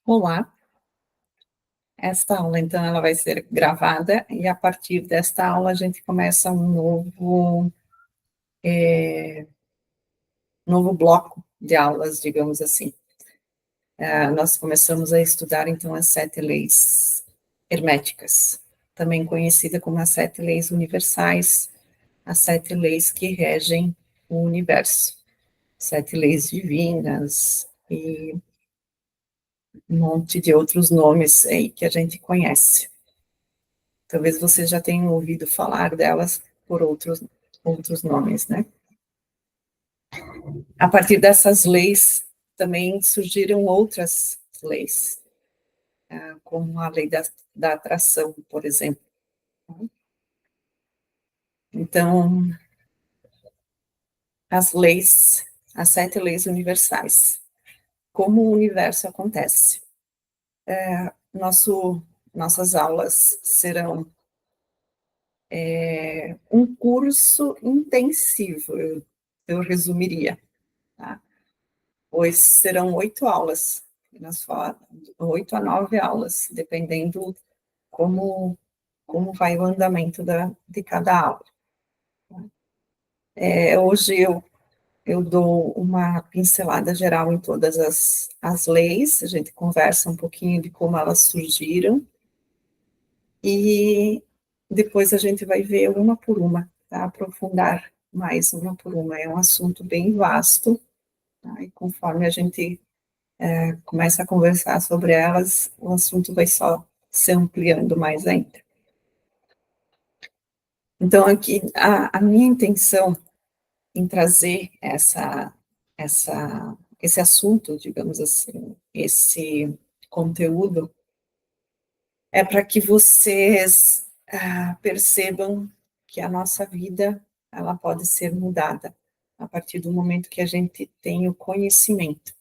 Olá, esta aula então ela vai ser gravada e a partir desta aula a gente começa um novo bloco de aulas, digamos assim. Nós começamos a estudar então as 7 leis herméticas, também conhecida como as 7 leis universais, as 7 leis que regem o universo, 7 leis divinas e um monte de outros nomes aí que a gente conhece. Talvez você já tenha ouvido falar delas por outros nomes, né? A partir dessas leis, também surgiram outras leis, como a lei da atração, por exemplo. Então, as leis, as 7 leis universais. Como o universo acontece. Nossas aulas serão um curso intensivo, eu resumiria, tá? Pois serão 8 aulas, 8 a 9 aulas, dependendo como vai o andamento de cada aula. Hoje eu dou uma pincelada geral em todas as leis, a gente conversa um pouquinho de como elas surgiram, e depois a gente vai ver uma por uma, tá? Aprofundar mais uma por uma. É um assunto bem vasto, tá? E conforme a gente começa a conversar sobre elas, o assunto vai só se ampliando mais ainda. Então, aqui, a minha intenção em trazer esse assunto, digamos assim, esse conteúdo, é para que vocês percebam que a nossa vida, ela pode ser mudada a partir do momento que a gente tem o conhecimento.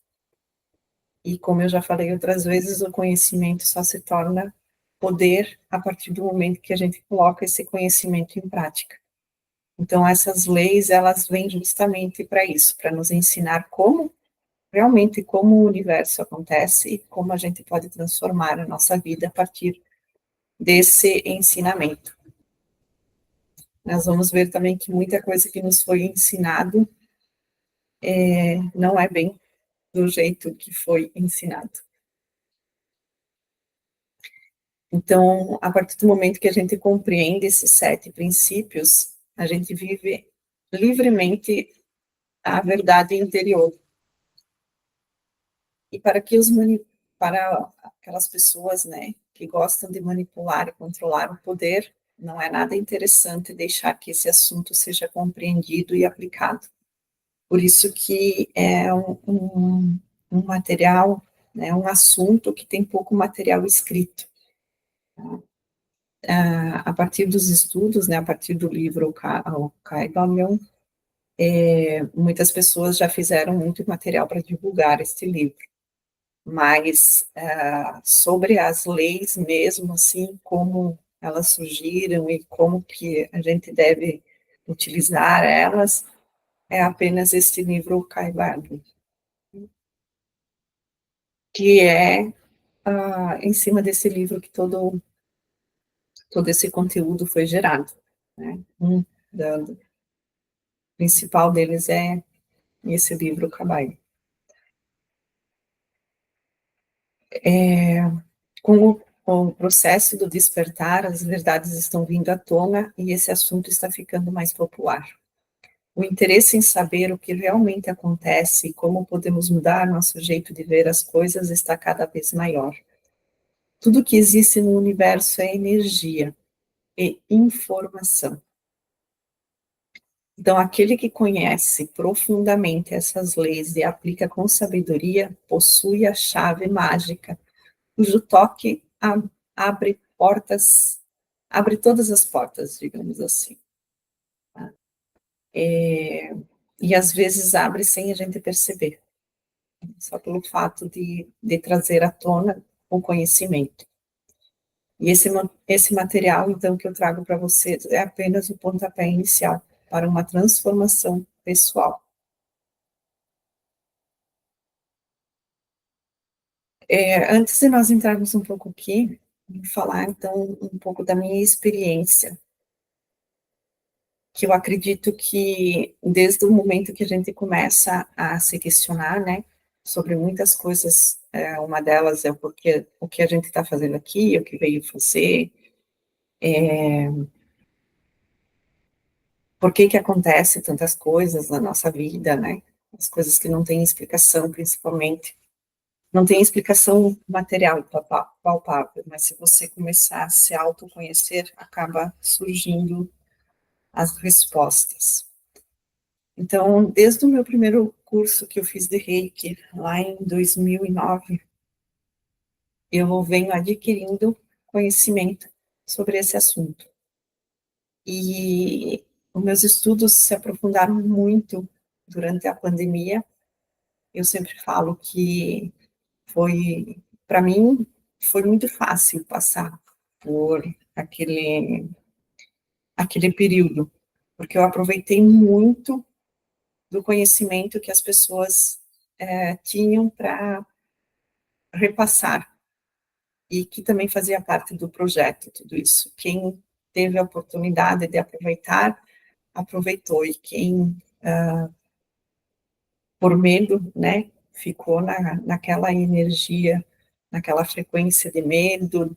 E como eu já falei outras vezes, o conhecimento só se torna poder a partir do momento que a gente coloca esse conhecimento em prática. Então, essas leis, elas vêm justamente para isso, para nos ensinar como o universo acontece e como a gente pode transformar a nossa vida a partir desse ensinamento. Nós vamos ver também que muita coisa que nos foi ensinado não é bem do jeito que foi ensinado. Então, a partir do momento que a gente compreende esses 7 princípios, a gente vive livremente a verdade interior. E para aquelas pessoas, né, que gostam de manipular e controlar o poder, não é nada interessante deixar que esse assunto seja compreendido e aplicado. Por isso que é um material, né, um assunto que tem pouco material escrito. A partir dos estudos, né, a partir do livro O Kybalion, muitas pessoas já fizeram muito material para divulgar este livro, mas sobre as leis mesmo, assim, como elas surgiram e como que a gente deve utilizar elas, é apenas este livro O Kybalion, que é em cima desse livro que todo esse conteúdo foi gerado, né? O principal deles é esse livro, Cabalho. Com o processo do despertar, as verdades estão vindo à tona e esse assunto está ficando mais popular. O interesse em saber o que realmente acontece e como podemos mudar nosso jeito de ver as coisas está cada vez maior. Tudo que existe no universo é energia e informação. Então, aquele que conhece profundamente essas leis e aplica com sabedoria, possui a chave mágica, cujo toque abre portas, abre todas as portas, digamos assim. Tá? E às vezes abre sem a gente perceber, só pelo fato de trazer à tona o conhecimento. E esse material, então, que eu trago para vocês é apenas o pontapé inicial para uma transformação pessoal. Antes de nós entrarmos um pouco aqui, vou falar então um pouco da minha experiência, que eu acredito que desde o momento que a gente começa a se questionar, né, sobre muitas coisas, uma delas é o que a gente está fazendo aqui, o que veio fazer, por que que acontece tantas coisas na nossa vida, né, as coisas que não têm explicação, principalmente. Não tem explicação material e palpável, mas se você começar a se autoconhecer, acaba surgindo as respostas. Então, desde o meu primeiro curso que eu fiz de Reiki, lá em 2009, eu venho adquirindo conhecimento sobre esse assunto. E os meus estudos se aprofundaram muito durante a pandemia. Eu sempre falo que foi, para mim, foi muito fácil passar por aquele período, porque eu aproveitei muito do conhecimento que as pessoas tinham para repassar, e que também fazia parte do projeto, tudo isso. Quem teve a oportunidade de aproveitar, aproveitou, e quem, por medo, né, ficou naquela energia, naquela frequência de medo,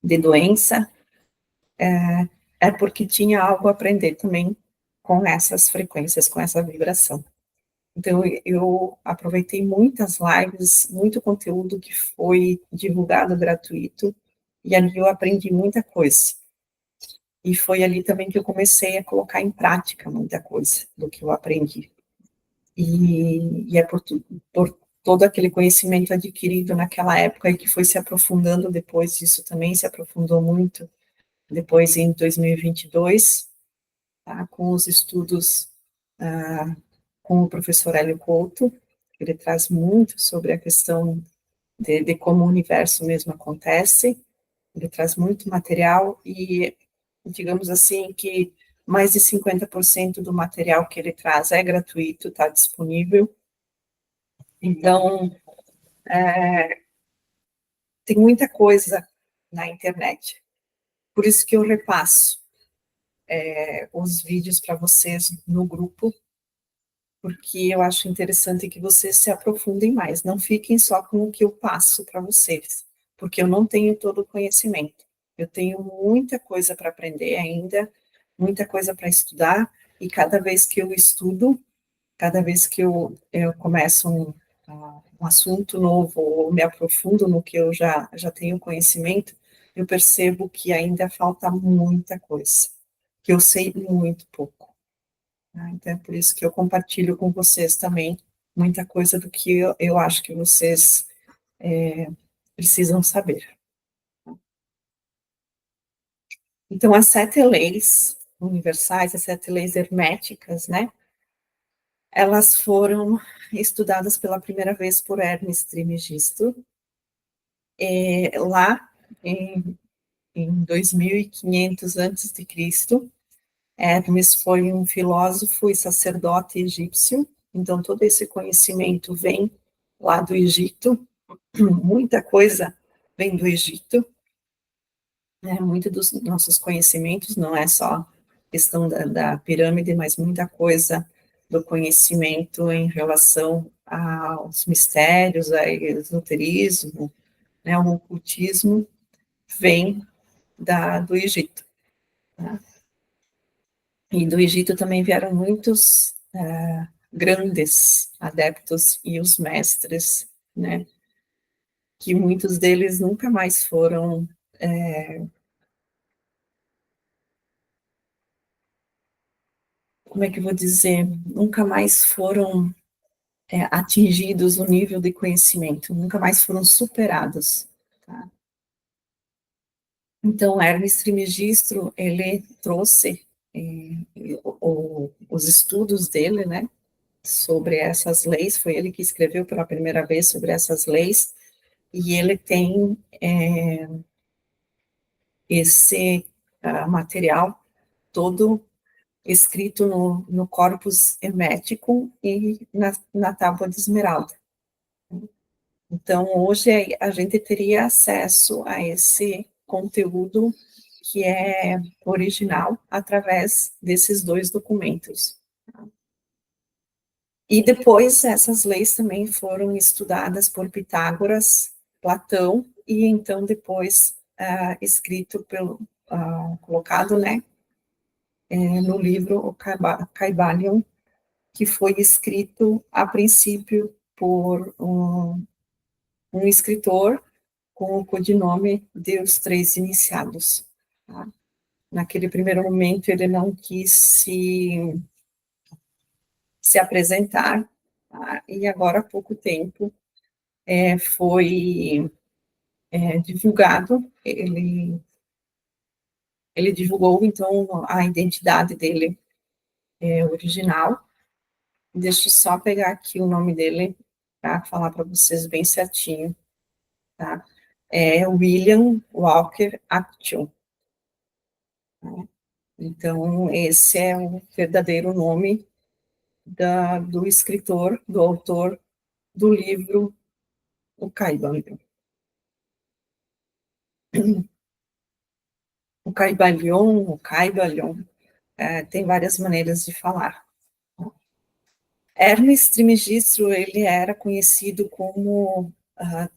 de doença, é porque tinha algo a aprender também com essas frequências, com essa vibração. Então, eu aproveitei muitas lives, muito conteúdo que foi divulgado gratuito, e ali eu aprendi muita coisa. E foi ali também que eu comecei a colocar em prática muita coisa do que eu aprendi. E é por todo aquele conhecimento adquirido naquela época e que foi se aprofundando depois disso também, se aprofundou muito depois em 2022, tá, com os estudos com o professor Hélio Couto. Ele traz muito sobre a questão de como o universo mesmo acontece, ele traz muito material e, digamos assim, que mais de 50% do material que ele traz é gratuito, está disponível. Então, tem muita coisa na internet. Por isso que eu repasso os vídeos para vocês no grupo, porque eu acho interessante que vocês se aprofundem mais, não fiquem só com o que eu passo para vocês, porque eu não tenho todo o conhecimento. Eu tenho muita coisa para aprender ainda, muita coisa para estudar, e cada vez que eu estudo, cada vez que eu começo um assunto novo, ou me aprofundo no que eu já tenho conhecimento, eu percebo que ainda falta muita coisa, que eu sei muito pouco. Tá? Então, é por isso que eu compartilho com vocês também muita coisa do que eu acho que vocês precisam saber. Então, as 7 leis universais, as 7 leis herméticas, né, elas foram estudadas pela primeira vez por Hermes Trismegisto, lá em 2500 antes de Cristo. Hermes foi um filósofo e sacerdote egípcio, então todo esse conhecimento vem lá do Egito, muita coisa vem do Egito, né? Muito dos nossos conhecimentos, não é só questão da pirâmide, mas muita coisa do conhecimento em relação aos mistérios, ao esoterismo, né, o ocultismo, vem do Egito. Né? E do Egito também vieram muitos grandes adeptos e os mestres, né, que muitos deles nunca mais foram, como é que eu vou dizer, nunca mais foram atingidos o nível de conhecimento, nunca mais foram superados. Tá? Então, Hermes Trismegisto, ele trouxe os estudos dele, né, sobre essas leis, foi ele que escreveu pela primeira vez sobre essas leis, e ele tem esse material todo escrito no Corpus Hermeticum e na Tábua de Esmeralda. Então, hoje a gente teria acesso a esse conteúdo que é original através desses dois documentos. E depois essas leis também foram estudadas por Pitágoras, Platão, e então depois escrito pelo, colocado, né, no livro o Kybalion, que foi escrito a princípio por um escritor com o codinome de Os Três Iniciados. Tá? Naquele primeiro momento ele não quis se apresentar, tá? E agora há pouco tempo foi divulgado, ele divulgou, então, a identidade dele original. Deixa eu só pegar aqui o nome dele para falar para vocês bem certinho, tá? É William Walker Acton. Né? Então, esse é o verdadeiro nome do escritor, do autor do livro O Caibalion. O Caibalion, o Caibalion, tem várias maneiras de falar. Hermes Trismegisto, ele era conhecido como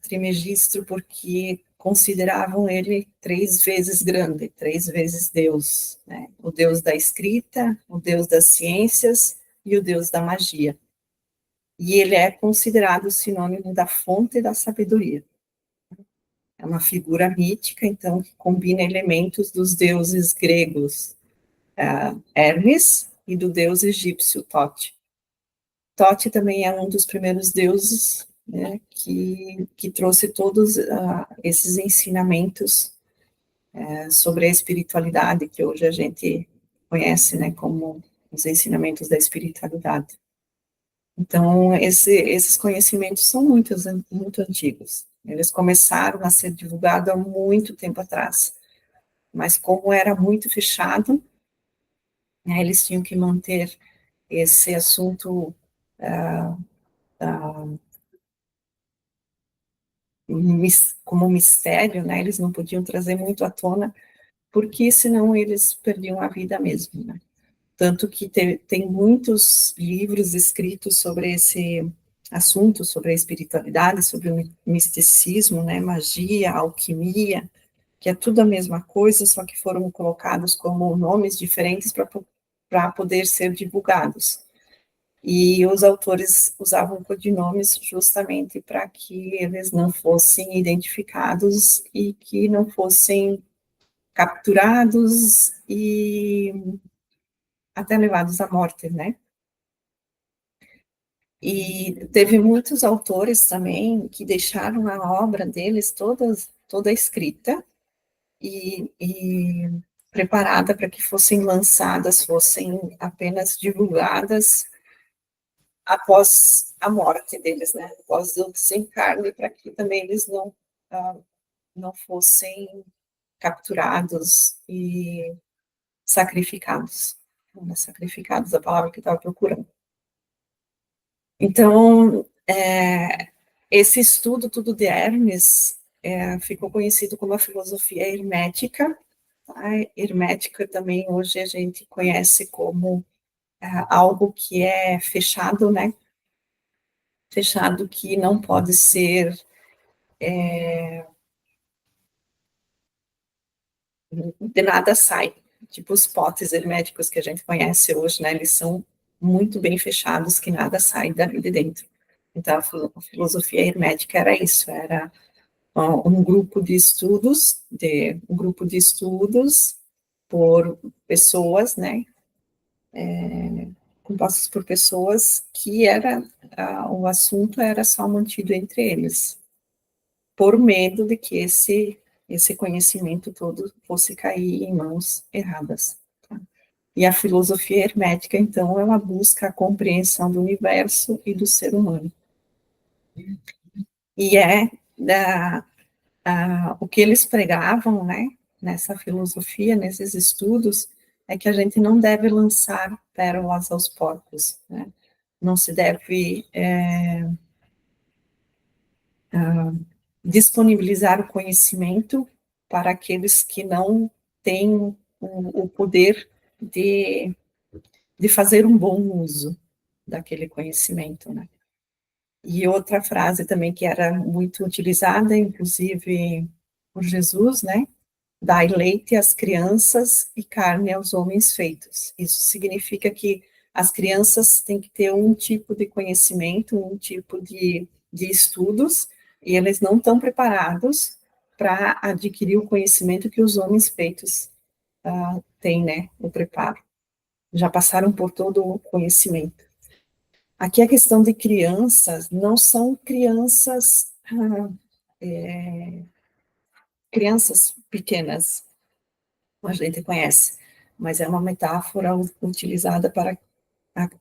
Trismegisto porque consideravam ele 3 vezes grande, 3 vezes Deus, né? O Deus da escrita, o Deus das ciências e o Deus da magia. E ele é considerado sinônimo da fonte da sabedoria. É uma figura mítica, então, que combina elementos dos deuses gregos, Hermes, e do deus egípcio Tote. Tote também é um dos primeiros deuses, né, que trouxe todos esses ensinamentos sobre a espiritualidade, que hoje a gente conhece, né, como os ensinamentos da espiritualidade. Então, esses conhecimentos são muito antigos. Eles começaram a ser divulgados há muito tempo atrás, mas como era muito fechado, né, eles tinham que manter esse assunto como mistério, né? Eles não podiam trazer muito à tona, porque senão eles perdiam a vida mesmo, né? Tanto que tem muitos livros escritos sobre esse assunto, sobre a espiritualidade, sobre o misticismo, né? Magia, alquimia, que é tudo a mesma coisa, só que foram colocados como nomes diferentes para poder ser divulgados. E os autores usavam codinomes justamente para que eles não fossem identificados e que não fossem capturados e até levados à morte, né? E teve muitos autores também que deixaram a obra deles toda escrita e preparada para que fossem lançadas, fossem apenas divulgadas após a morte deles, né? Após o desencarne, para que também eles não fossem capturados e sacrificados. Não é sacrificados a palavra que eu estava procurando. Então, esse estudo tudo de Hermes ficou conhecido como a filosofia hermética. A hermética também hoje a gente conhece como algo que é fechado, né? Fechado, que não pode ser de nada sai. Tipo os potes herméticos que a gente conhece hoje, né? Eles são muito bem fechados, que nada sai dali de dentro. Então, a filosofia hermética era isso, era um grupo de estudos por pessoas, né? Compostos por pessoas que o assunto era só mantido entre eles, por medo de que esse conhecimento todo fosse cair em mãos erradas. Tá? E a filosofia hermética, então, ela busca a compreensão do universo e do ser humano. E o que eles pregavam, né, nessa filosofia, nesses estudos, é que a gente não deve lançar pérolas aos porcos, né? Não se deve disponibilizar o conhecimento para aqueles que não têm o poder de fazer um bom uso daquele conhecimento, né? E outra frase também que era muito utilizada, inclusive por Jesus, né? Dai leite às crianças e carne aos homens feitos. Isso significa que as crianças têm que ter um tipo de conhecimento, um tipo de estudos, e eles não estão preparados para adquirir o conhecimento que os homens feitos têm, né? O preparo. Já passaram por todo o conhecimento. Aqui a questão de crianças, não são crianças, crianças pequenas, a gente conhece, mas é uma metáfora utilizada para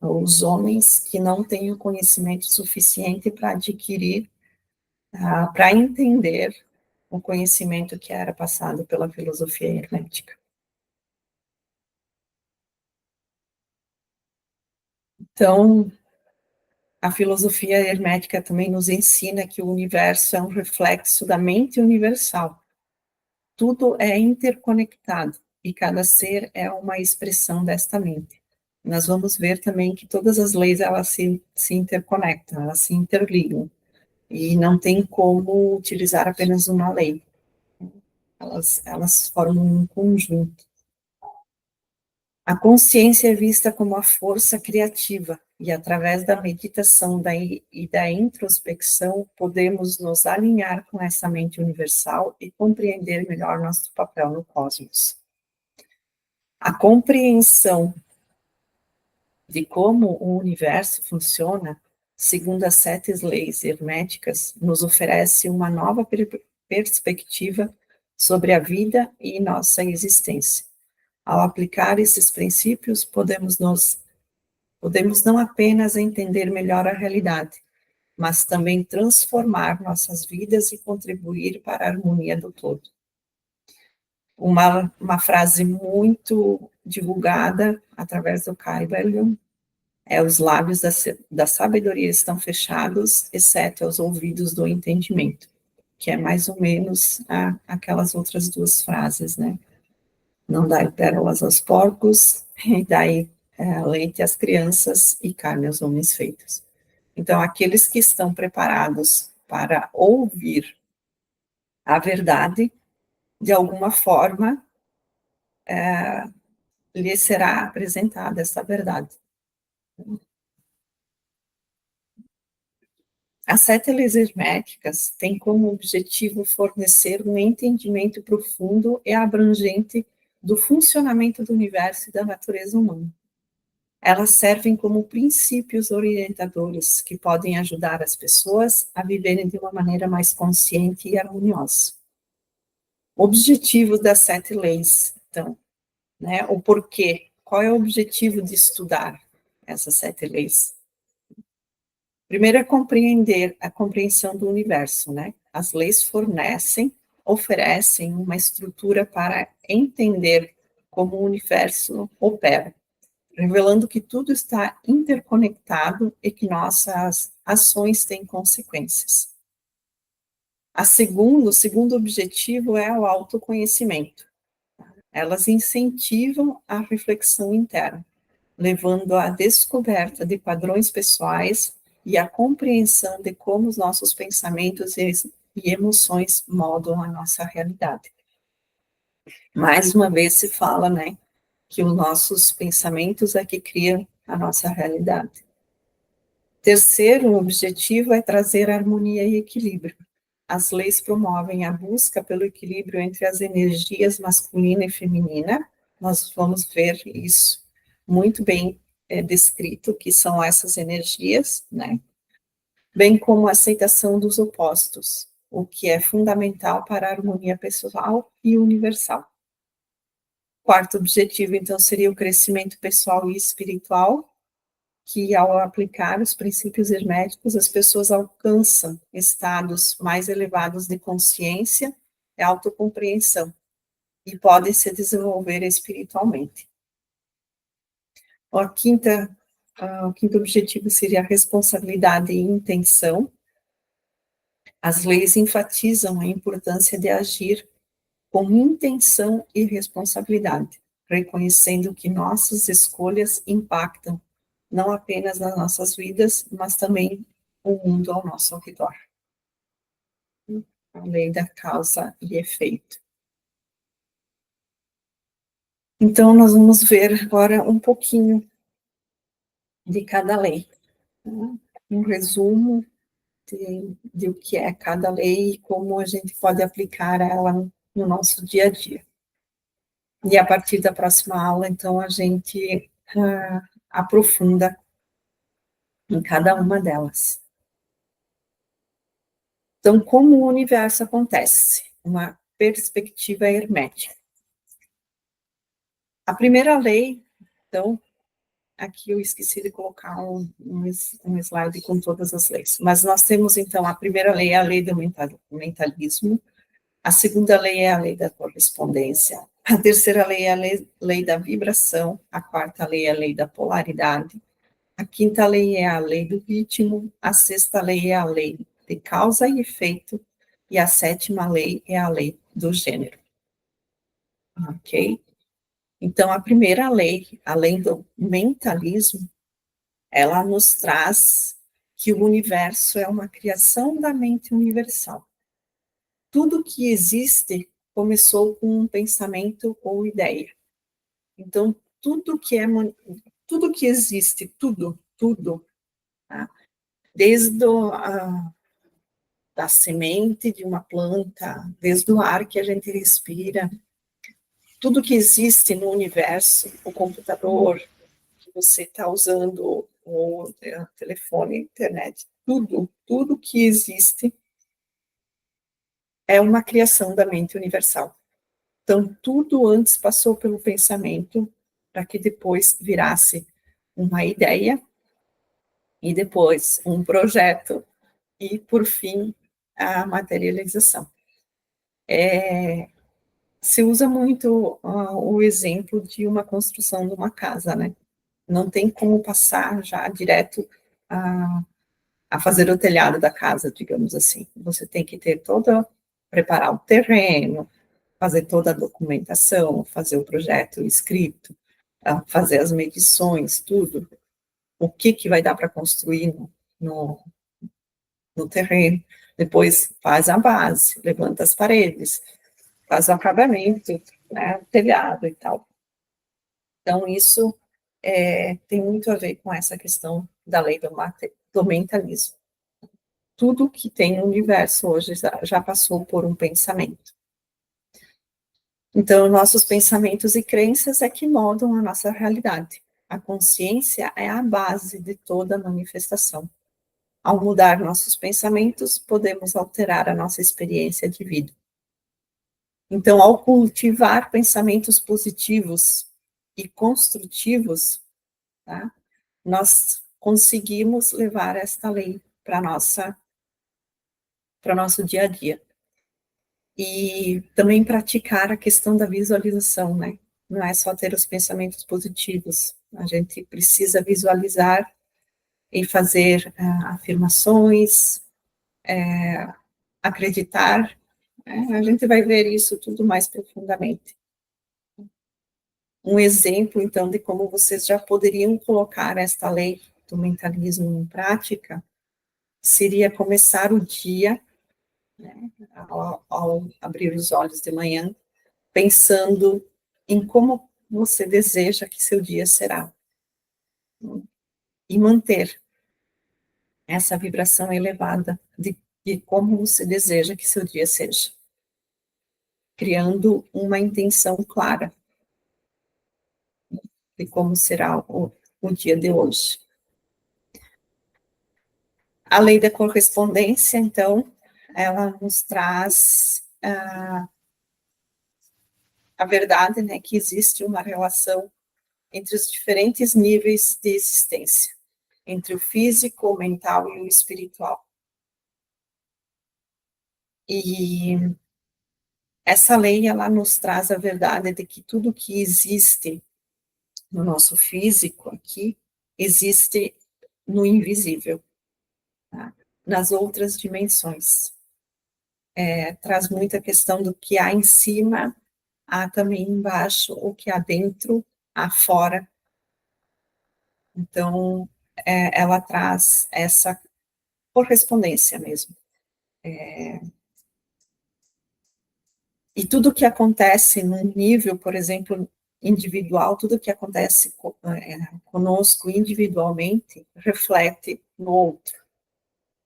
os homens que não têm o conhecimento suficiente para adquirir, para entender o conhecimento que era passado pela filosofia hermética. Então, a filosofia hermética também nos ensina que o universo é um reflexo da mente universal. Tudo é interconectado e cada ser é uma expressão desta mente. Nós vamos ver também que todas as leis elas se interconectam, elas se interligam e não tem como utilizar apenas uma lei. Elas formam um conjunto. A consciência é vista como a força criativa, e através da meditação e da introspecção, podemos nos alinhar com essa mente universal e compreender melhor nosso papel no cosmos. A compreensão de como o universo funciona, segundo as 7 leis herméticas, nos oferece uma nova perspectiva sobre a vida e nossa existência. Ao aplicar esses princípios, podemos não apenas entender melhor a realidade, mas também transformar nossas vidas e contribuir para a harmonia do todo. Uma frase muito divulgada através do Kybalion os lábios da sabedoria estão fechados, exceto os ouvidos do entendimento, que é mais ou menos aquelas outras 2 frases, né? Não dai pérolas aos porcos, e dai leite às crianças e carne aos homens feitos. Então, aqueles que estão preparados para ouvir a verdade, de alguma forma, lhes será apresentada essa verdade. As 7 leis herméticas têm como objetivo fornecer um entendimento profundo e abrangente do funcionamento do universo e da natureza humana. Elas servem como princípios orientadores que podem ajudar as pessoas a viverem de uma maneira mais consciente e harmoniosa. O objetivo das 7 leis, então, né, o porquê, qual é o objetivo de estudar essas 7 leis? Primeiro é compreender a compreensão do universo, né? As leis oferecem uma estrutura para entender como o universo opera, revelando que tudo está interconectado e que nossas ações têm consequências. O segundo objetivo é o autoconhecimento. Elas incentivam a reflexão interna, levando à descoberta de padrões pessoais e à compreensão de como os nossos pensamentos e emoções moldam a nossa realidade. Mais uma vez se fala, né, que os nossos pensamentos é que criam a nossa realidade. Terceiro objetivo é trazer harmonia e equilíbrio. As leis promovem a busca pelo equilíbrio entre as energias masculina e feminina. Nós vamos ver isso muito bem descrito, que são essas energias, né? Bem como a aceitação dos opostos, o que é fundamental para a harmonia pessoal e universal. Quarto objetivo, então, seria o crescimento pessoal e espiritual, que ao aplicar os princípios herméticos, as pessoas alcançam estados mais elevados de consciência e autocompreensão, e podem se desenvolver espiritualmente. O quinto objetivo seria a responsabilidade e intenção. As leis enfatizam a importância de agir com intenção e responsabilidade, reconhecendo que nossas escolhas impactam não apenas nas nossas vidas, mas também o mundo ao nosso redor. A lei da causa e efeito. Então, nós vamos ver agora um pouquinho de cada lei, né? Um resumo de o que é cada lei e como a gente pode aplicar ela no nosso dia a dia. E a partir da próxima aula, então, a gente aprofunda em cada uma delas. Então, como o universo acontece? Uma perspectiva hermética. A primeira lei, então, aqui eu esqueci de colocar um slide com todas as leis, mas nós temos, então, a primeira lei é a lei do mentalismo, a segunda lei é a lei da correspondência, a terceira lei é a lei da vibração, a quarta lei é a lei da polaridade, a quinta lei é a lei do ritmo, a sexta lei é a lei de causa e efeito, e a sétima lei é a lei do gênero. Ok? Então, a primeira lei, além do mentalismo, ela nos traz que o universo é uma criação da mente universal. Tudo que existe começou com um pensamento ou ideia. Então, tudo que existe, tudo, tá? Desde da semente de uma planta, desde o ar que a gente respira, tudo que existe no universo, o computador que você está usando, o telefone, a internet, tudo que existe é uma criação da mente universal. Então, tudo antes passou pelo pensamento, para que depois virasse uma ideia, e depois um projeto, e, por fim, a materialização. Se usa muito o exemplo de uma construção de uma casa, né? Não tem como passar já direto a fazer o telhado da casa, digamos assim. Você tem que ter preparar o terreno, fazer toda a documentação, fazer o projeto escrito, fazer as medições, tudo. O que vai dar para construir no, no terreno. Depois faz a base, levanta as paredes, faz o acabamento, né, o telhado e tal. Então, isso tem muito a ver com essa questão da lei do mentalismo. Tudo que tem no universo hoje já passou por um pensamento. Então, nossos pensamentos e crenças é que moldam a nossa realidade. A consciência é a base de toda manifestação. Ao mudar nossos pensamentos, podemos alterar a nossa experiência de vida. Então, ao cultivar pensamentos positivos e construtivos, tá, nós conseguimos levar esta lei para nosso dia a dia. E também praticar a questão da visualização, né? Não é só ter os pensamentos positivos, a gente precisa visualizar e fazer afirmações, acreditar, né? A gente vai ver isso tudo mais profundamente. Um exemplo, então, de como vocês já poderiam colocar esta lei do mentalismo em prática, seria começar o dia, né, ao abrir os olhos de manhã, pensando em como você deseja que seu dia será. E manter essa vibração elevada de como você deseja que seu dia seja. Criando uma intenção clara de como será o dia de hoje. A lei da correspondência, então, ela nos traz a verdade, né, que existe uma relação entre os diferentes níveis de existência, entre o físico, o mental e o espiritual. E essa lei, ela nos traz a verdade de que tudo que existe no nosso físico aqui, existe no invisível, tá? Nas outras dimensões. traz muita questão do que há em cima, há também embaixo, o que há dentro, há fora. Então, ela traz essa correspondência mesmo. E tudo que acontece num nível, por exemplo, individual, tudo que acontece conosco individualmente, reflete no outro,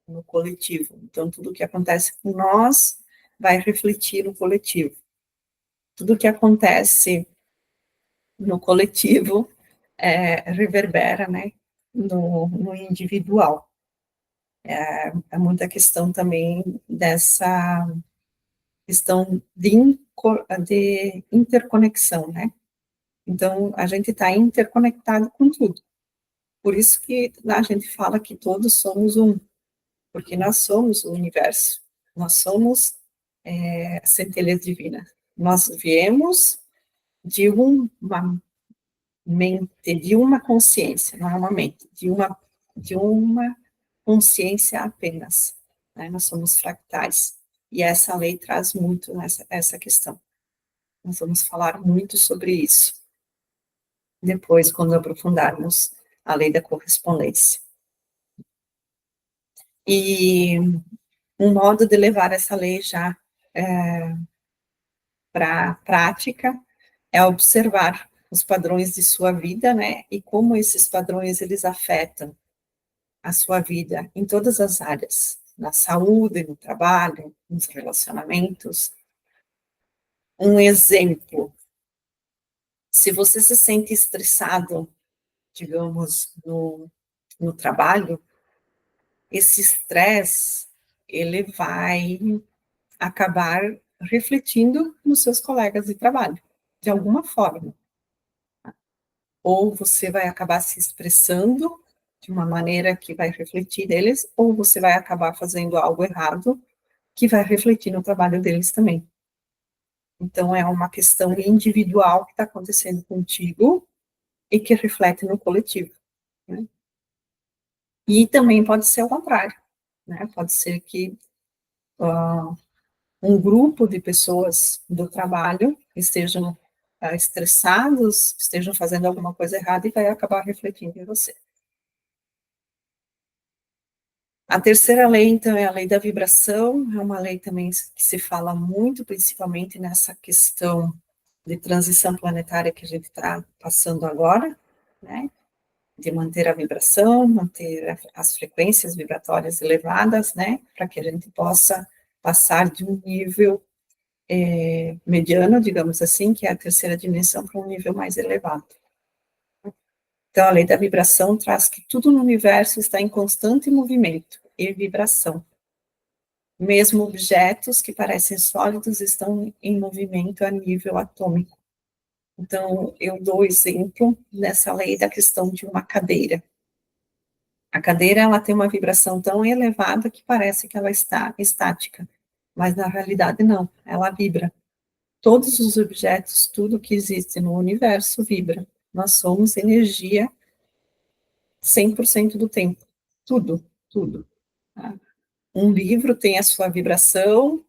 no coletivo. Então, tudo que acontece com nós vai refletir no coletivo. Tudo que acontece no coletivo reverbera, né, no individual. É muita questão também dessa questão de interconexão, né? Então, a gente está interconectado com tudo. Por isso que a gente fala que todos somos um, porque nós somos o universo. Nós somos centelhas divinas. Nós viemos de uma mente, de uma consciência, não é uma mente, de uma consciência apenas. Né? Nós somos fractais. E essa lei traz muito essa questão. Nós vamos falar muito sobre isso depois, quando aprofundarmos a lei da correspondência. E um modo de levar essa lei já para a prática é observar os padrões de sua vida, né, e como esses padrões, eles afetam a sua vida em todas as áreas, na saúde, no trabalho, nos relacionamentos. Um exemplo, se você se sente estressado, digamos, no trabalho, esse estresse, ele vai acabar refletindo nos seus colegas de trabalho, de alguma forma. Ou você vai acabar se expressando de uma maneira que vai refletir neles, ou você vai acabar fazendo algo errado que vai refletir no trabalho deles também. Então, é uma questão individual que está acontecendo contigo e que reflete no coletivo. Né? E também pode ser o contrário. Né? Pode ser que um grupo de pessoas do trabalho estejam estressados, estejam fazendo alguma coisa errada e vai acabar refletindo em você. A terceira lei, então, é a lei da vibração, é uma lei também que se fala muito, principalmente nessa questão de transição planetária que a gente está passando agora, né? De manter a vibração, manter as frequências vibratórias elevadas, né? Para que a gente possa passar de um nível mediano, digamos assim, que é a terceira dimensão, para um nível mais elevado. Então, a lei da vibração traz que tudo no universo está em constante movimento e vibração. Mesmo objetos que parecem sólidos estão em movimento a nível atômico. Então, eu dou exemplo nessa lei da questão de uma cadeira. A cadeira, ela tem uma vibração tão elevada que parece que ela está estática, mas na realidade não, ela vibra. Todos os objetos, tudo que existe no universo vibra. Nós somos energia 100% do tempo. Tudo, tudo. Tá? Um livro tem a sua vibração,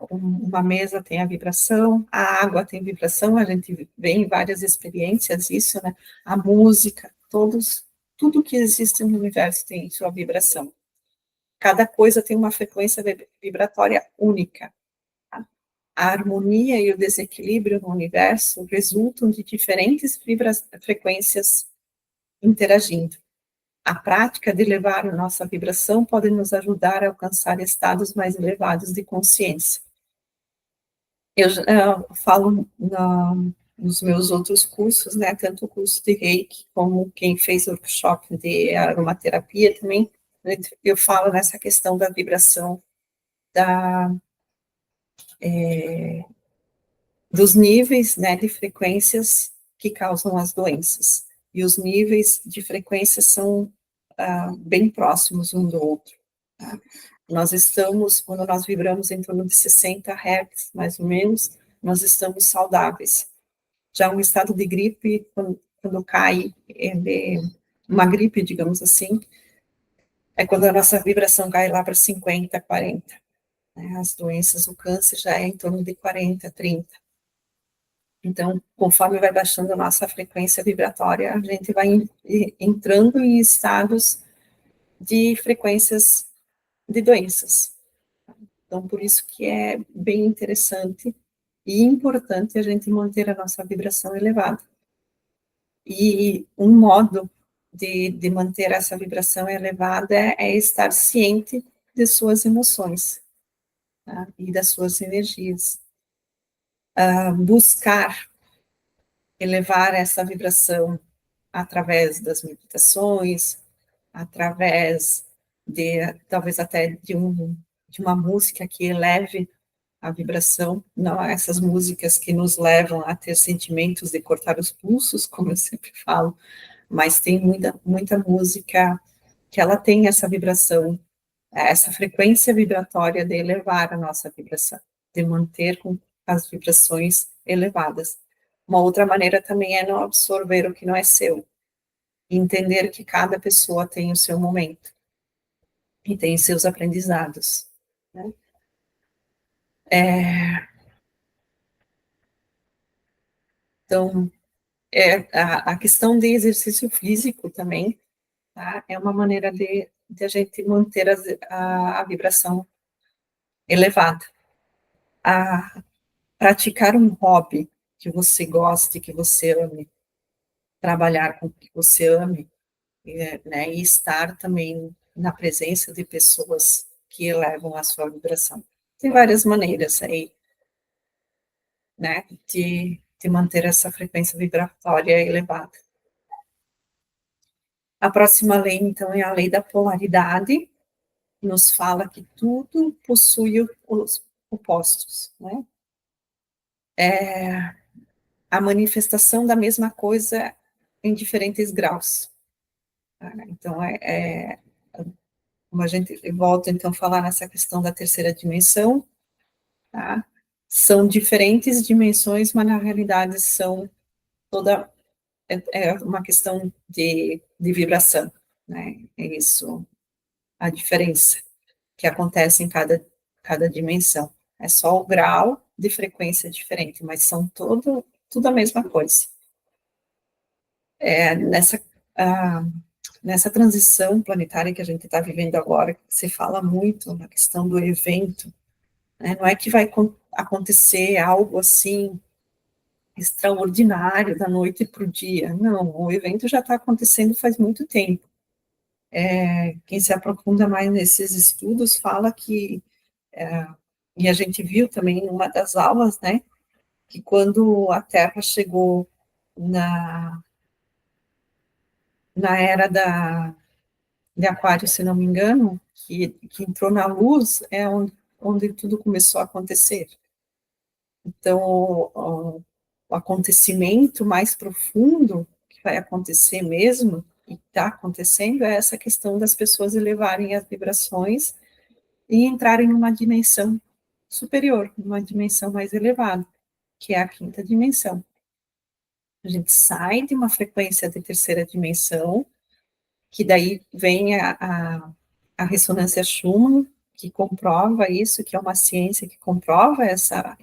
uma mesa tem a vibração, a água tem vibração, a gente vê em várias experiências isso, né? A música, tudo que existe no universo tem sua vibração. Cada coisa tem uma frequência vibratória única. Tá? A harmonia e o desequilíbrio no universo resultam de diferentes frequências interagindo. A prática de elevar a nossa vibração pode nos ajudar a alcançar estados mais elevados de consciência. Eu falo nos meus outros cursos, né, tanto o curso de Reiki como quem fez o workshop de aromaterapia também, eu falo nessa questão da vibração dos níveis, né, de frequências que causam as doenças. E os níveis de frequência são bem próximos um do outro. Tá? Quando nós vibramos em torno de 60 Hz, mais ou menos, nós estamos saudáveis. Já um estado de gripe, quando cai, uma gripe, digamos assim, é quando a nossa vibração cai lá para 50, 40. né? As doenças, o câncer já é em torno de 40, 30. Então, conforme vai baixando a nossa frequência vibratória, a gente vai entrando em estados de frequências de doenças. Então, por isso que é bem interessante e importante a gente manter a nossa vibração elevada. E um modo de manter essa vibração elevada é estar ciente de suas emoções, tá? E das suas energias. Buscar elevar essa vibração através das meditações, através de, talvez até de uma música que eleve a vibração, não essas músicas que nos levam a ter sentimentos de cortar os pulsos, como eu sempre falo, mas tem muita música que ela tem essa vibração, essa frequência vibratória de elevar a nossa vibração, de manter com as vibrações elevadas. Uma outra maneira também é não absorver o que não é seu, entender que cada pessoa tem o seu momento e tem os seus aprendizados, né? Então, a questão de exercício físico também, tá? É uma maneira de a gente manter a vibração elevada. A praticar um hobby que você goste, que você ame, trabalhar com o que você ame, né? E estar também na presença de pessoas que elevam a sua vibração. Tem várias maneiras aí, né, de manter essa frequência vibratória elevada. A próxima lei, então, é a lei da polaridade, nos fala que tudo possui os opostos, né? É a manifestação da mesma coisa em diferentes graus. Tá? Então, como a gente volta, então, a falar nessa questão da terceira dimensão, tá? São diferentes dimensões, mas, na realidade, são toda uma questão de vibração, né? É isso, a diferença que acontece em cada dimensão. É só o grau de frequência diferente, mas são tudo a mesma coisa. É, nessa transição planetária que a gente está vivendo agora, se fala muito na questão do evento, né? Não é que vai acontecer algo assim extraordinário da noite para o dia, não, o evento já está acontecendo faz muito tempo. Quem se aprofunda mais nesses estudos fala que, e a gente viu também em uma das aulas, né, que quando a Terra chegou na era de Aquário, se não me engano, que entrou na luz, é onde tudo começou a acontecer. Então, o acontecimento mais profundo que vai acontecer mesmo, e está acontecendo, é essa questão das pessoas elevarem as vibrações e entrarem numa dimensão superior, numa dimensão mais elevada, que é a quinta dimensão. A gente sai de uma frequência de terceira dimensão, que daí vem a ressonância Schumann, que comprova isso, que é uma ciência que comprova essa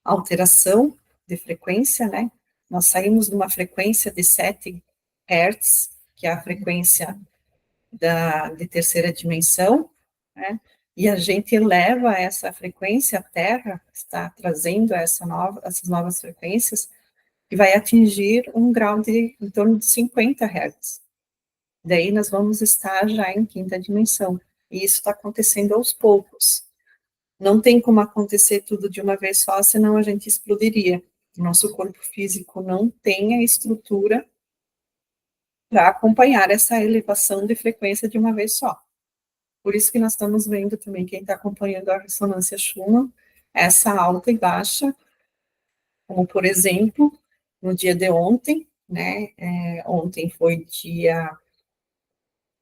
alteração de frequência, né? Nós saímos de uma frequência de 7 Hz, que é a frequência de terceira dimensão, né? E a gente eleva essa frequência, a Terra está trazendo essas novas frequências, que vai atingir um grau em torno de 50 Hz. Daí nós vamos estar já em quinta dimensão. E isso está acontecendo aos poucos. Não tem como acontecer tudo de uma vez só, senão a gente explodiria. Nosso corpo físico não tem a estrutura para acompanhar essa elevação de frequência de uma vez só. Por isso que nós estamos vendo também, quem está acompanhando a ressonância Schumann, essa alta e baixa, como por exemplo, no dia de ontem, né? Ontem foi dia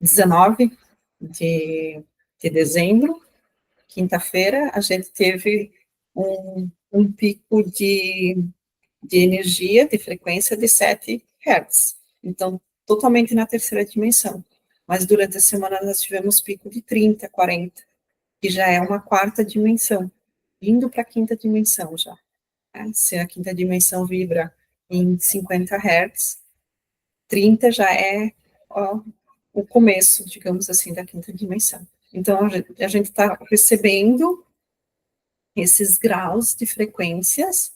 19 de dezembro, quinta-feira, a gente teve um pico de energia, de frequência de 7 Hz. Então, totalmente na terceira dimensão. Mas durante a semana nós tivemos pico de 30, 40. que já é uma quarta dimensão, indo para a quinta dimensão já. Né? Se a quinta dimensão vibra em 50 Hz, 30 já é ó, o começo, digamos assim, da quinta dimensão. Então, a gente está recebendo esses graus de frequências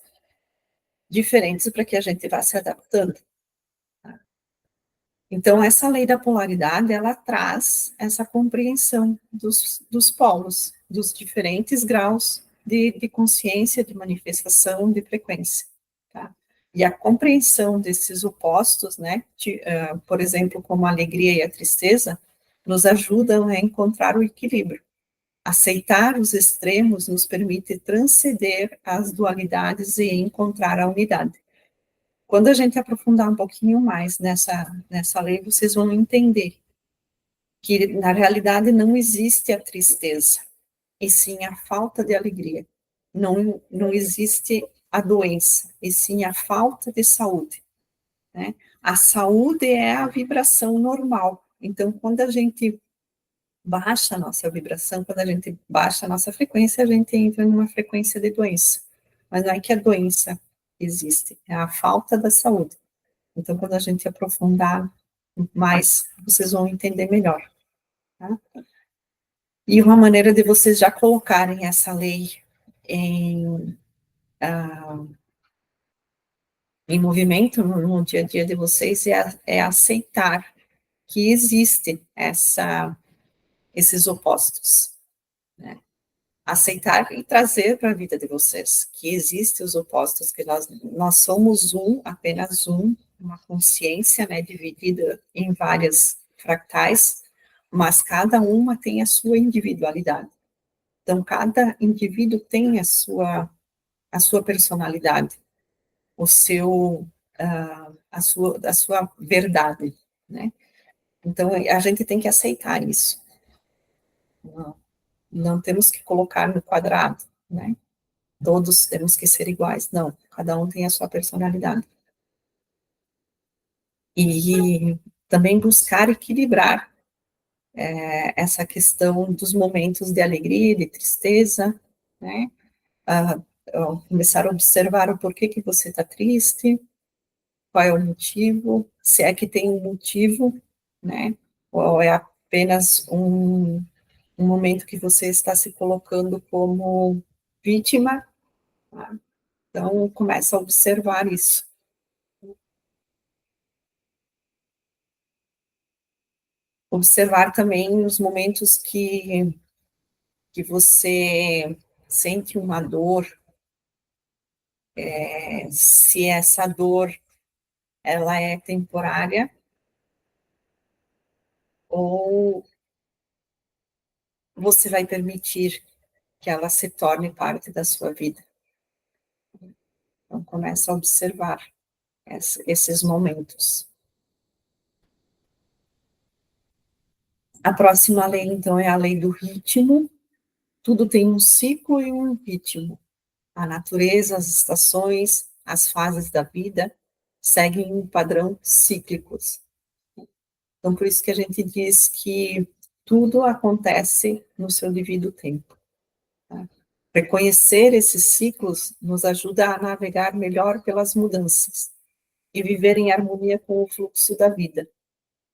diferentes para que a gente vá se adaptando. Então, essa lei da polaridade, ela traz essa compreensão dos polos, dos diferentes graus de consciência, de manifestação, de frequência, tá? E a compreensão desses opostos, né, por exemplo, como a alegria e a tristeza, nos ajudam a encontrar o equilíbrio. Aceitar os extremos nos permite transcender as dualidades e encontrar a unidade. Quando a gente aprofundar um pouquinho mais nessa lei, vocês vão entender que, na realidade, não existe a tristeza, e sim a falta de alegria. Não existe a doença, e sim a falta de saúde. Né? A saúde é a vibração normal. Então, quando a gente baixa a nossa vibração, quando a gente baixa a nossa frequência, a gente entra numa frequência de doença. Mas não é que a doença existe, é a falta da saúde. Então, quando a gente aprofundar mais, vocês vão entender melhor. Tá? E uma maneira de vocês já colocarem essa lei em, em movimento no dia a dia de vocês é aceitar que existe esses opostos. Né? Aceitar e trazer para a vida de vocês que existem os opostos, que nós somos apenas uma consciência, né, dividida em várias fractais, mas cada uma tem a sua individualidade. Então, cada indivíduo tem a sua personalidade, o seu, a sua verdade, né? Então, a gente tem que aceitar isso. Não, não temos que colocar no quadrado, né? Todos temos que ser iguais. Não, cada um tem a sua personalidade. E também buscar equilibrar essa questão dos momentos de alegria, de tristeza, né? Ah, começar a observar o porquê que você está triste, qual é o motivo, se é que tem um motivo, né? Ou é apenas um momento que você está se colocando como vítima, tá? Então, começa a observar isso. Observar também os momentos que você sente uma dor, se essa dor ela é temporária ou você vai permitir que ela se torne parte da sua vida. Então, começa a observar esses momentos. A próxima lei, então, é a lei do ritmo. Tudo tem um ciclo e um ritmo. A natureza, as estações, as fases da vida seguem um padrão cíclicos. Então, por isso que a gente diz que tudo acontece no seu devido tempo. Tá? Reconhecer esses ciclos nos ajuda a navegar melhor pelas mudanças e viver em harmonia com o fluxo da vida.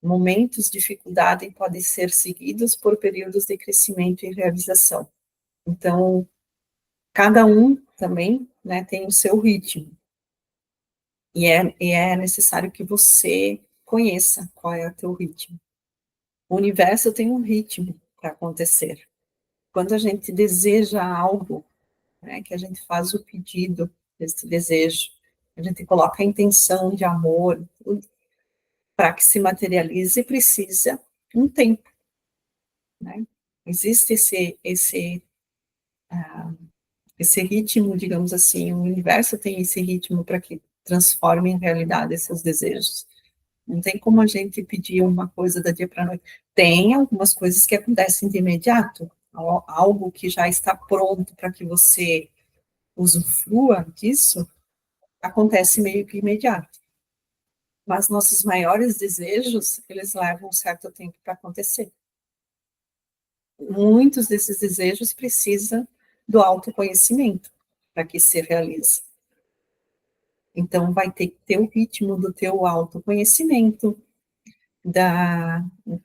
Momentos de dificuldade podem ser seguidos por períodos de crescimento e realização. Então, cada um também, né, tem o seu ritmo. E é necessário que você conheça qual é o teu ritmo. O universo tem um ritmo para acontecer. Quando a gente deseja algo, né, que a gente faz o pedido desse desejo, a gente coloca a intenção de amor, para que se materialize, precisa um tempo, né? Existe esse ritmo, digamos assim, o universo tem esse ritmo para que transforme em realidade esses desejos. Não tem como a gente pedir uma coisa da dia para a noite. Tem algumas coisas que acontecem de imediato, algo que já está pronto para que você usufrua disso, acontece meio que imediato. Mas nossos maiores desejos, eles levam um certo tempo para acontecer. muitos desses desejos precisam do autoconhecimento para que se realize. Então, vai ter que ter o ritmo do teu autoconhecimento,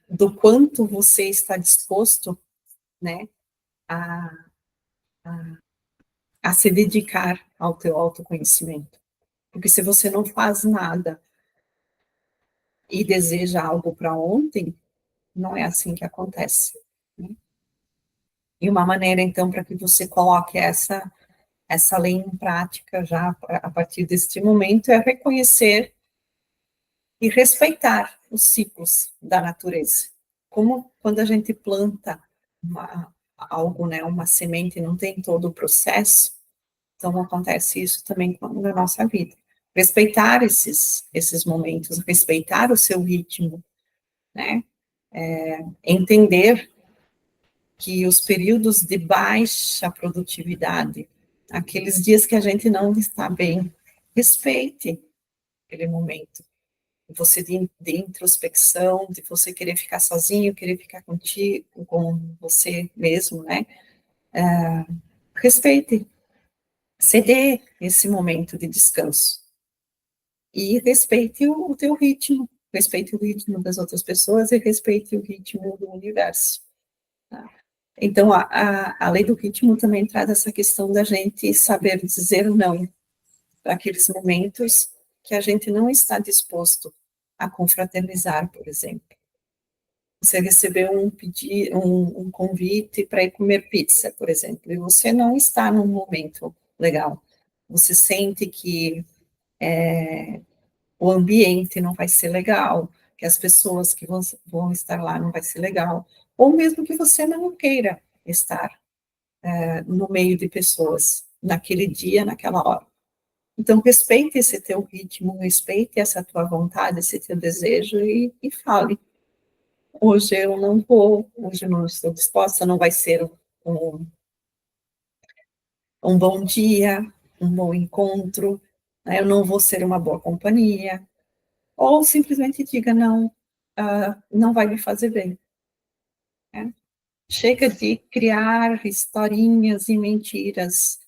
do quanto você está disposto, né, a, a se dedicar ao teu autoconhecimento. Porque se você não faz nada e deseja algo para ontem, não é assim que acontece. Né? E uma maneira, então, para que você coloque essa lei em prática já a partir deste momento é reconhecer e respeitar os ciclos da natureza. Como quando a gente planta algo, né, uma semente, não tem todo o processo, então acontece isso também na nossa vida. Respeitar esses momentos, respeitar o seu ritmo, né? Entender que os períodos de baixa produtividade, aqueles dias que a gente não está bem, respeite aquele momento. Você de introspecção, de você querer ficar sozinho, querer ficar contigo, com você mesmo, né? Respeite, ceder esse momento de descanso. E respeite o teu ritmo, respeite o ritmo das outras pessoas e respeite o ritmo do universo. Tá? Então, a lei do ritmo também traz essa questão da gente saber dizer não para aqueles momentos que a gente não está disposto a confraternizar, por exemplo. Você recebeu um convite para ir comer pizza, por exemplo, e você não está num momento legal. Você sente que o ambiente não vai ser legal, que as pessoas que vão estar lá não vai ser legal, ou mesmo que você não queira estar no meio de pessoas naquele dia, naquela hora. Então, respeite esse teu ritmo, respeite essa tua vontade, esse teu desejo e fale. Hoje eu não vou, hoje eu não estou disposta, não vai ser um, um bom dia, um bom encontro, né? Eu não vou ser uma boa companhia, ou simplesmente diga, não, não vai me fazer bem. Né? Chega de criar historinhas e mentiras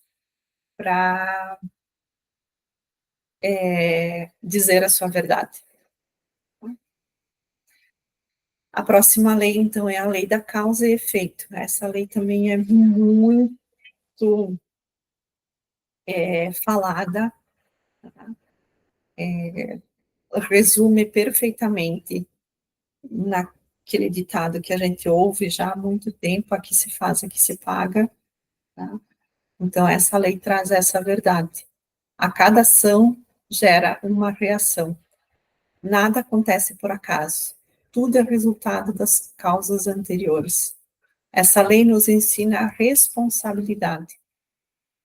para dizer a sua verdade. A próxima lei, então, é a lei da causa e efeito. Essa lei também é muito falada, resume perfeitamente naquele ditado que a gente ouve já há muito tempo, aqui se faz, aqui se paga. Tá? Então, essa lei traz essa verdade. A cada ação gera uma reação. Nada acontece por acaso. Tudo é resultado das causas anteriores. Essa lei nos ensina a responsabilidade.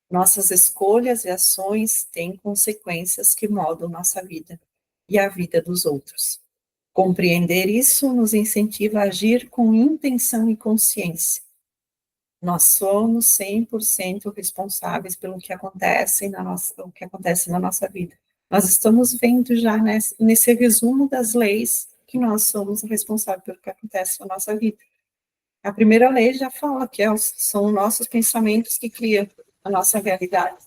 Nossas escolhas e ações têm consequências que moldam nossa vida e a vida dos outros. Compreender isso nos incentiva a agir com intenção e consciência. Nós somos 100% responsáveis pelo que acontece o que acontece na nossa vida. Nós estamos vendo já nesse resumo das leis que nós somos responsáveis pelo que acontece na nossa vida. A primeira lei já fala que são nossos pensamentos que criam a nossa realidade.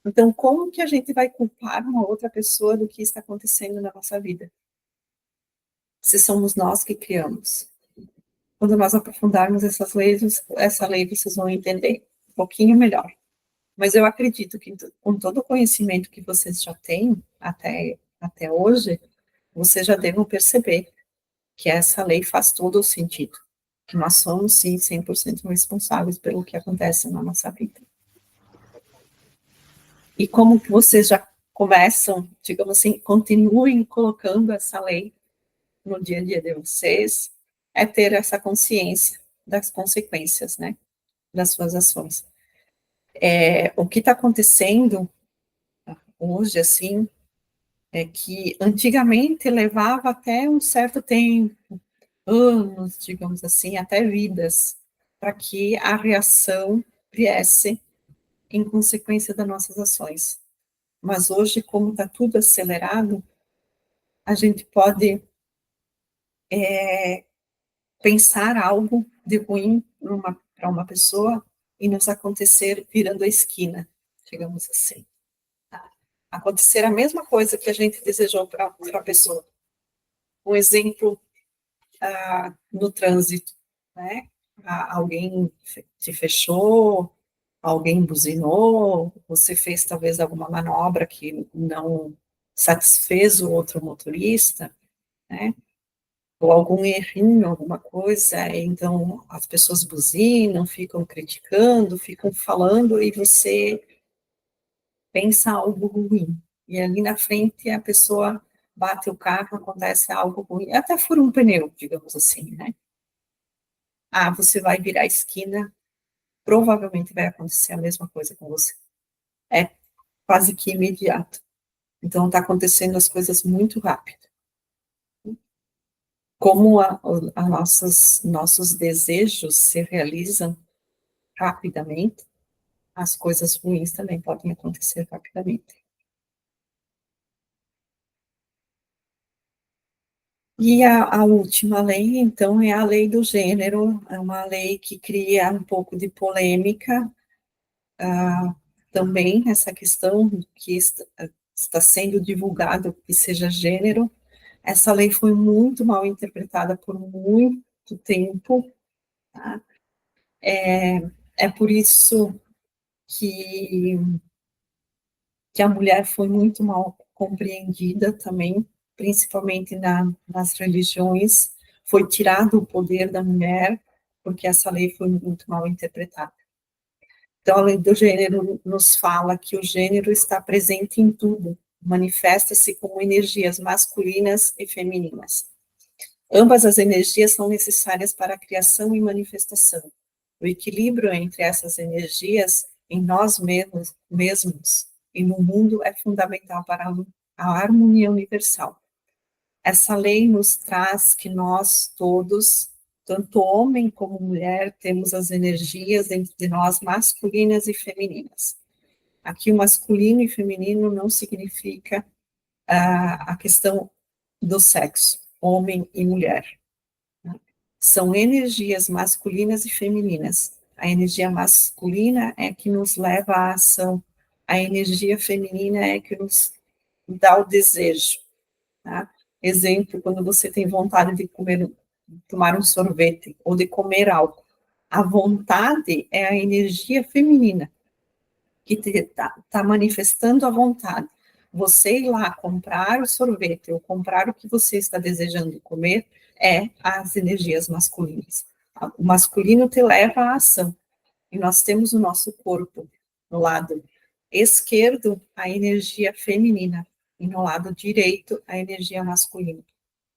Então, como que a gente vai culpar uma outra pessoa do que está acontecendo na nossa vida? Se somos nós que criamos. Quando nós aprofundarmos essa lei vocês vão entender um pouquinho melhor. Mas eu acredito que com todo o conhecimento que vocês já têm até hoje, vocês já devem perceber que essa lei faz todo o sentido. Que nós somos, sim, 100% responsáveis pelo que acontece na nossa vida. E como que vocês já começam, digamos assim, continuem colocando essa lei no dia a dia de vocês, é ter essa consciência das consequências, né, das suas ações. O que está acontecendo hoje, assim, é que antigamente levava até um certo tempo, anos, digamos assim, até vidas, para que a reação viesse em consequência das nossas ações. Mas hoje, como está tudo acelerado, a gente pode pensar algo de ruim para uma pessoa e nos acontecer virando a esquina, digamos assim. Tá? Acontecer a mesma coisa que a gente desejou para a pessoa. Um exemplo no trânsito, né? Alguém te fechou, alguém buzinou, você fez talvez alguma manobra que não satisfez o outro motorista, né? Ou algum errinho, alguma coisa, então as pessoas buzinam, ficam criticando, ficam falando, e você pensa algo ruim. E ali na frente a pessoa bate o carro, acontece algo ruim, até fura um pneu, digamos assim, né? Ah, você vai virar a esquina, provavelmente vai acontecer a mesma coisa com você. É quase que imediato. Então está acontecendo as coisas muito rápido. Como nossos desejos se realizam rapidamente, as coisas ruins também podem acontecer rapidamente. E a última lei, então, é a lei do gênero, é uma lei que cria um pouco de polêmica, também essa questão que está sendo divulgado que seja gênero. Essa lei foi muito mal interpretada por muito tempo, tá? É por isso que, que a mulher foi muito mal compreendida também, principalmente nas religiões, foi tirado o poder da mulher, porque essa lei foi muito mal interpretada. Então, a lei do gênero nos fala que o gênero está presente em tudo, manifesta-se como energias masculinas e femininas. Ambas as energias são necessárias para a criação e manifestação. O equilíbrio entre essas energias em nós mesmos e no mundo é fundamental para a harmonia universal. Essa lei nos traz que nós todos, tanto homem como mulher, temos as energias dentro de nós masculinas e femininas. Aqui o masculino e feminino não significa a questão do sexo, homem e mulher. São energias masculinas e femininas. A energia masculina é que nos leva à ação, a energia feminina é que nos dá o desejo. Tá? Exemplo, quando você tem vontade de tomar um sorvete ou de comer algo, a vontade é a energia feminina que está manifestando a vontade. Você ir lá comprar o sorvete ou comprar o que você está desejando comer é as energias masculinas. O masculino te leva à ação. E nós temos o nosso corpo no lado esquerdo, a energia feminina, e no lado direito, a energia masculina.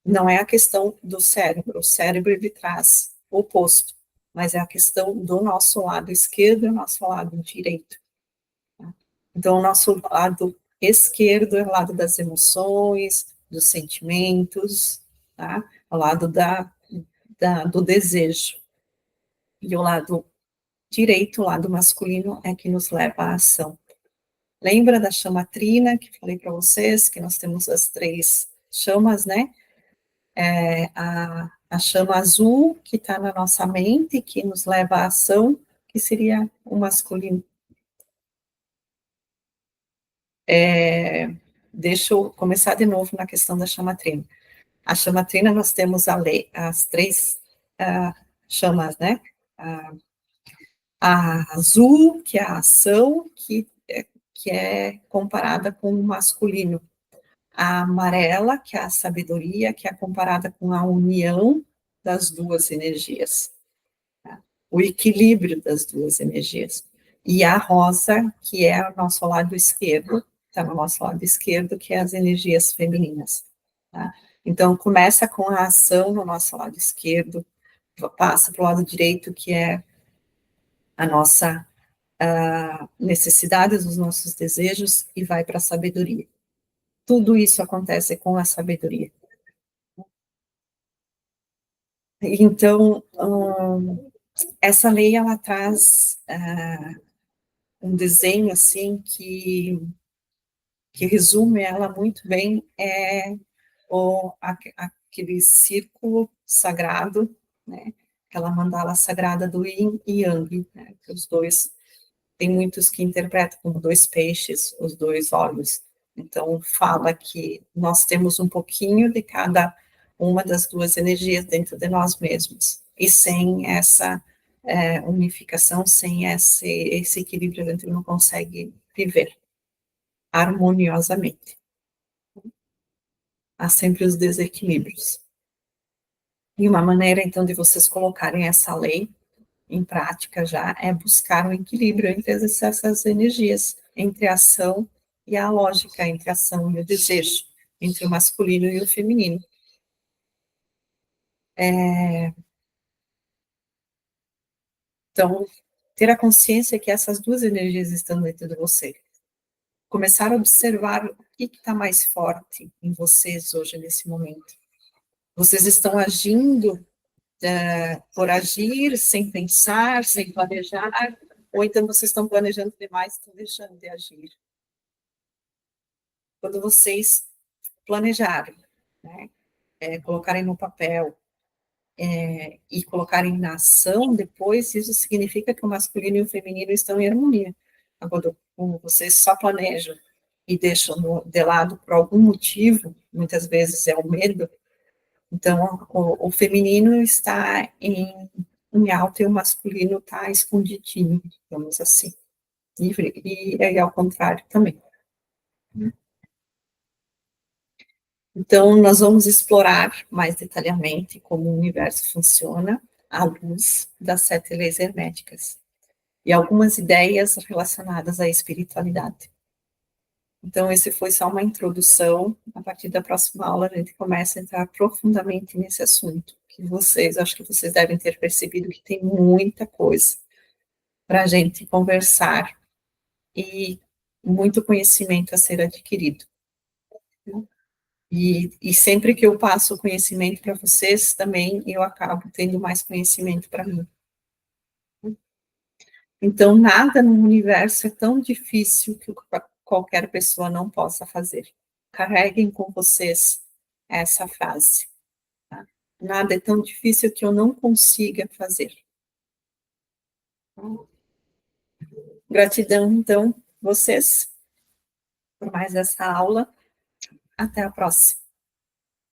Não é a questão do cérebro, o cérebro ele traz o oposto, mas é a questão do nosso lado esquerdo e o nosso lado direito. Então, o nosso lado esquerdo é o lado das emoções, dos sentimentos, tá? O lado do desejo. E o lado direito, o lado masculino, é que nos leva à ação. Lembra da chama trina, que falei para vocês, que nós temos as 3 chamas, né? A chama azul, que está na nossa mente, que nos leva à ação, que seria o masculino. Deixa eu começar de novo na questão da chama trina. A chama trina, nós temos as 3 chamas, né? A azul, que é a ação, que é comparada com o masculino. A amarela, que é a sabedoria, que é comparada com a união das 2 energias. Tá? O equilíbrio das 2 energias. E a rosa, que é o nosso lado esquerdo, está no nosso lado esquerdo, que é as energias femininas. Tá? Então, começa com a ação no nosso lado esquerdo, passa para o lado direito, que é a nossa necessidade, os nossos desejos, e vai para a sabedoria. Tudo isso acontece com a sabedoria. Então, essa lei, ela traz um desenho, assim, que resume ela muito bem, aquele círculo sagrado, né? aquela mandala sagrada do Yin e Yang, né, que os dois, tem muitos que interpretam como dois peixes, os dois olhos. Então, fala que nós temos um pouquinho de cada uma das duas energias dentro de nós mesmos. E sem essa unificação, sem esse equilíbrio, a gente não consegue viver harmoniosamente. Há sempre os desequilíbrios. E uma maneira, então, de vocês colocarem essa lei em prática já é buscar um equilíbrio entre essas energias, entre a ação e a lógica, entre a ação e o desejo, entre o masculino e o feminino. Então, ter a consciência que essas duas energias estão dentro de você. Começar a observar o que está mais forte em vocês hoje, nesse momento. Vocês estão agindo por agir, sem pensar, sem planejar, ou então vocês estão planejando demais e estão deixando de agir. Quando vocês planejarem, né, colocarem no papel e colocarem na ação depois, isso significa que o masculino e o feminino estão em harmonia. Quando vocês só planejam e deixam de lado por algum motivo, muitas vezes é o medo, então o feminino está em alta e o masculino está escondidinho, digamos assim. E ao contrário também. Então, nós vamos explorar mais detalhadamente como o universo funciona à luz das 7 leis herméticas e algumas ideias relacionadas à espiritualidade. Então, esse foi só uma introdução. A partir da próxima aula, a gente começa a entrar profundamente nesse assunto, que vocês, acho que vocês devem ter percebido que tem muita coisa para a gente conversar e muito conhecimento a ser adquirido. E sempre que eu passo o conhecimento para vocês, também eu acabo tendo mais conhecimento para mim. Então, nada no universo é tão difícil que qualquer pessoa não possa fazer. Carreguem com vocês essa frase. Tá? Nada é tão difícil que eu não consiga fazer. Gratidão, então, vocês, por mais essa aula. Até a próxima.